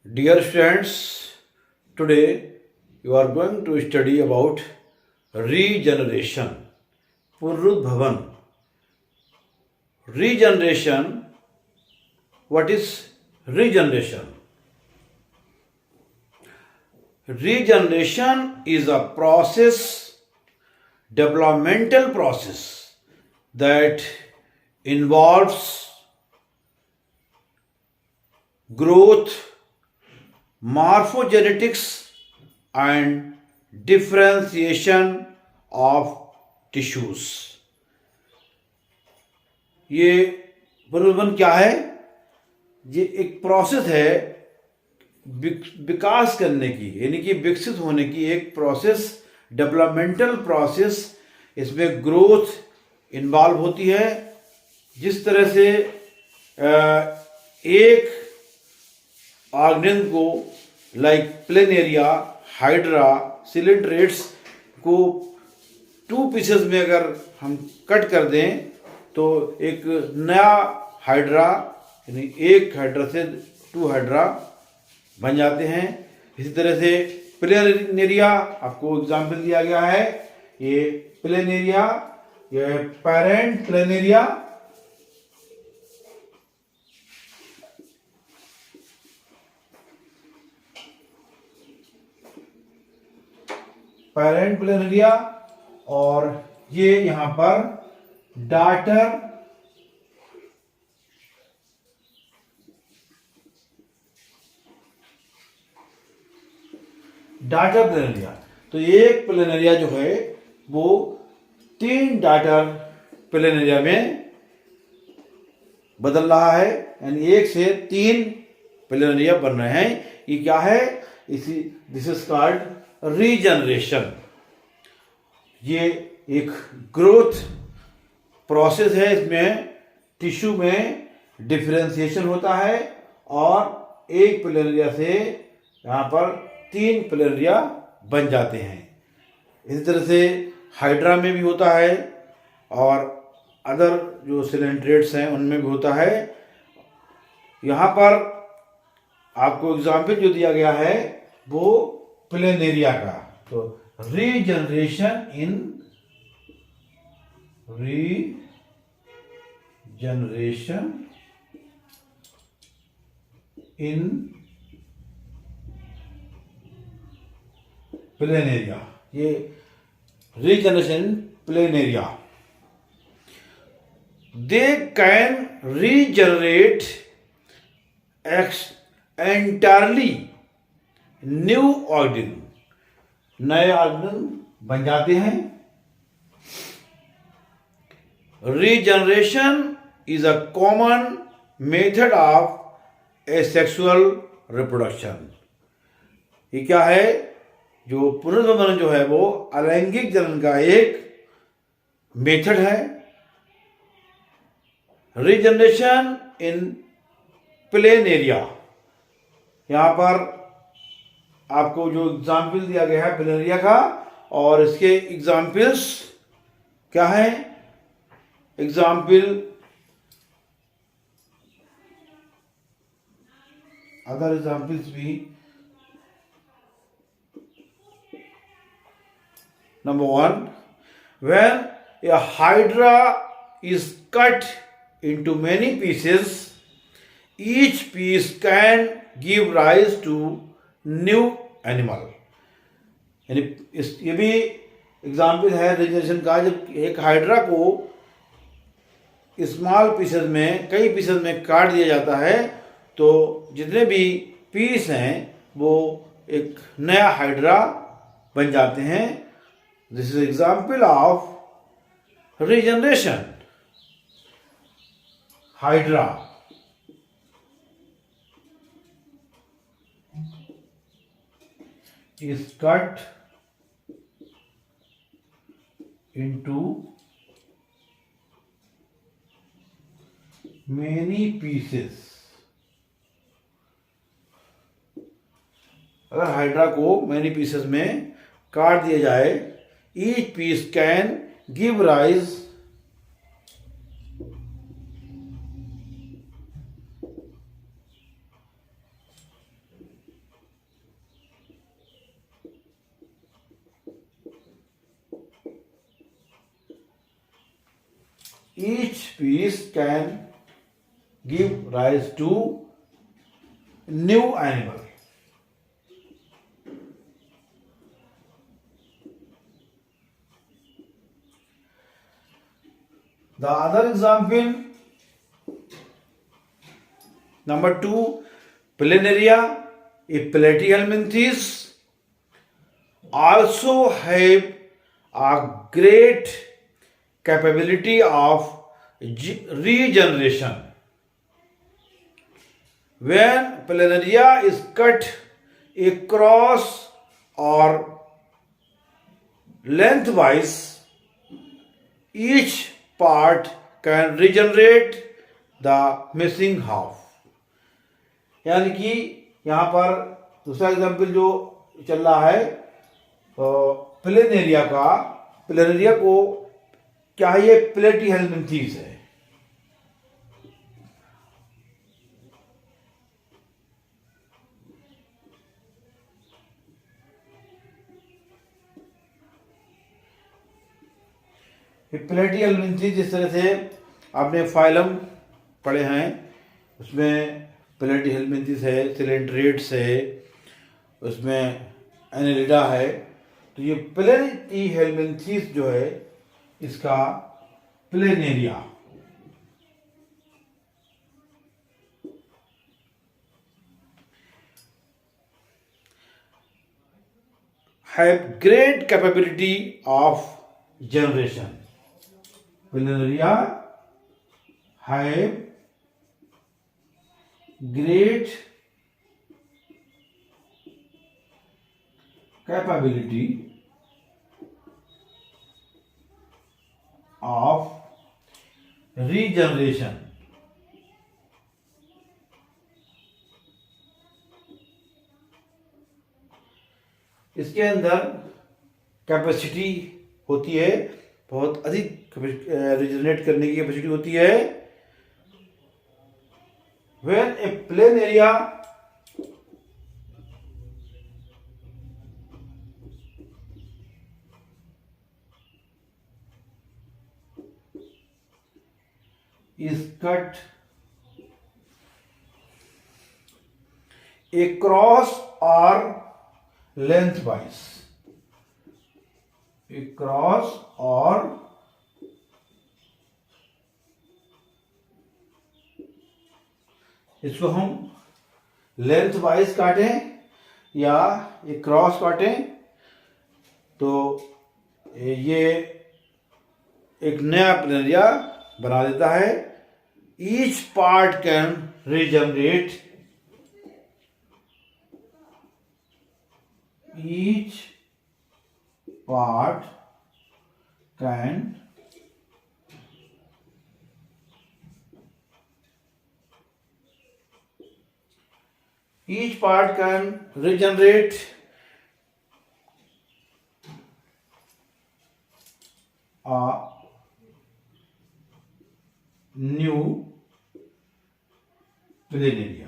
Dear students, today you are going to study about regeneration. Purudbhavan. Regeneration. What is regeneration? Regeneration is a process, developmental process that involves growth, morphogenetics and differentiation of tissues. ये पुनर्वन क्या है? ये एक process है विकास करने की, यानी कि विकसित होने की एक प्रोसेस, डेवलपमेंटल प्रोसेस. इसमें ग्रोथ इन्वॉल्व होती है. जिस तरह से एक ऑर्गेनिज्म को लाइक प्लेनेरिया, हाइड्रा, सिलिंड्रेट्स को 2 पीसेस में अगर हम कट कर दें तो एक नया हाइड्रा, यानी एक हाइड्रा से 2 हाइड्रा बन जाते हैं. इसी तरह से प्लेनेरिया, आपको एग्जाम्पल दिया गया है. ये प्लेनेरिया, ये पेरेंट प्लेनेरिया, पेरेंट प्लेनेरिया, और ये यहां पर डाटर प्लेनेरिया. तो एक प्लेनेरिया जो है वो 3 डाटर प्लेनेरिया में बदल रहा है, यानी 1 से 3 प्लेनेरिया बन रहे हैं. ये क्या है? This is called regeneration. ये एक ग्रोथ प्रोसेस है. इसमें टिश्यू में डिफरेंशिएशन होता है और एक प्लेनेरिया से यहाँ पर 3 प्लेनेरिया बन जाते हैं. इसी तरह से हाइड्रा में भी होता है और अदर जो सिलेंड्रेट्स हैं उनमें भी होता है. यहाँ पर आपको एग्जाम्पल जो दिया गया है वो प्लेनेरिया का. तो रीजनरेशन इन प्लेनेरिया. ये regeneration planaria. They can regenerate entirely new organ. नए ऑर्गन बन जाते हैं. Regeneration is a common method of asexual reproduction. ये क्या है? जो पुनर्जनन जो है वो अलैंगिक जनन का एक मेथड है. Regeneration in planaria. यहां पर आपको जो एग्जाम्पल दिया गया है प्लेनेरिया का, और इसके एग्जाम्पल्स क्या है? एग्जाम्पल अदर एग्जाम्पल्स भी. Number 1, when a hydra is cut into many pieces, each piece can give rise to new animal. यानी ये भी एग्जाम्पल है रीजनरेशन का. जब एक हाइड्रा को स्मॉल पीसेस में, कई पीसेस में काट दिया जाता है तो जितने भी पीस हैं वो एक नया हाइड्रा बन जाते हैं. This is an example of regeneration. Hydra is cut into many pieces. अगर हाइड्रा को मैनी पीसेस में काट दिया जाए, each piece can give rise each piece can give rise to new animal. The other example, number 2, planaria, a platyhelminthes also have a great capability of regeneration. When planaria is cut across or lengthwise, each part can regenerate the missing half. यानी कि यहाँ पर दूसरा example जो चल रहा है planaria का, प्लेनेरिया को क्या है, ये प्लेटीहेल्मिंथीज है। प्लेटीहेल्मिंथीज जिस तरह से आपने फाइलम पढ़े हैं, उसमें प्लेटीहेल्मिंथीज है, सिलेंट्रेट्स है, उसमें एनेलिडा है। तो ये प्लेटीहेल्मिंथीज जो है इसका planaria, have great capability of generation. Planaria have great capability of regeneration. इसके अंदर कैपेसिटी होती है, बहुत अधिक रिजनरेट करने की कैपेसिटी होती है। When a planaria is cut across or lengthwise, across or इसको हम लेंथ वाइज काटें या एक क्रॉस काटें तो ये एक नया प्लेनेरिया बना देता है। Each part can regenerate, each part can regenerate a new planaria.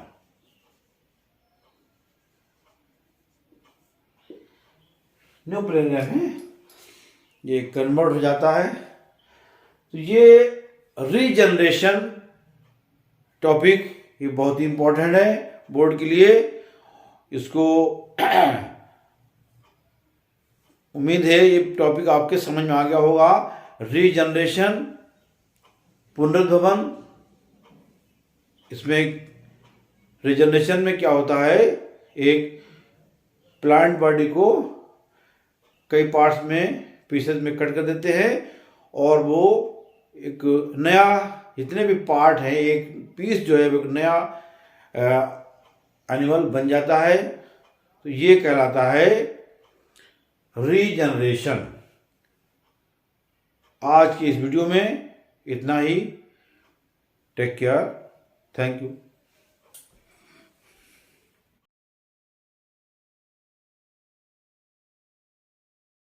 New planaria में ये कन्वर्ट हो जाता है। तो ये रीजनरेशन टॉपिक ये बहुत ही इंपॉर्टेंट है बोर्ड के लिए। इसको उम्मीद है ये टॉपिक आपके समझ में आ गया होगा। रीजनरेशन, पुनरुद्भवन, इसमें रीजनरेशन में क्या होता है, एक प्लांट बॉडी को कई पार्ट्स में, पीसेस में कट कर देते हैं और वो एक नया, जितने भी पार्ट हैं, एक पीस जो है वो एक नया एनिमल बन जाता है। तो ये कहलाता है रीजनरेशन। आज की इस वीडियो में इतना ही। Take care, thank you.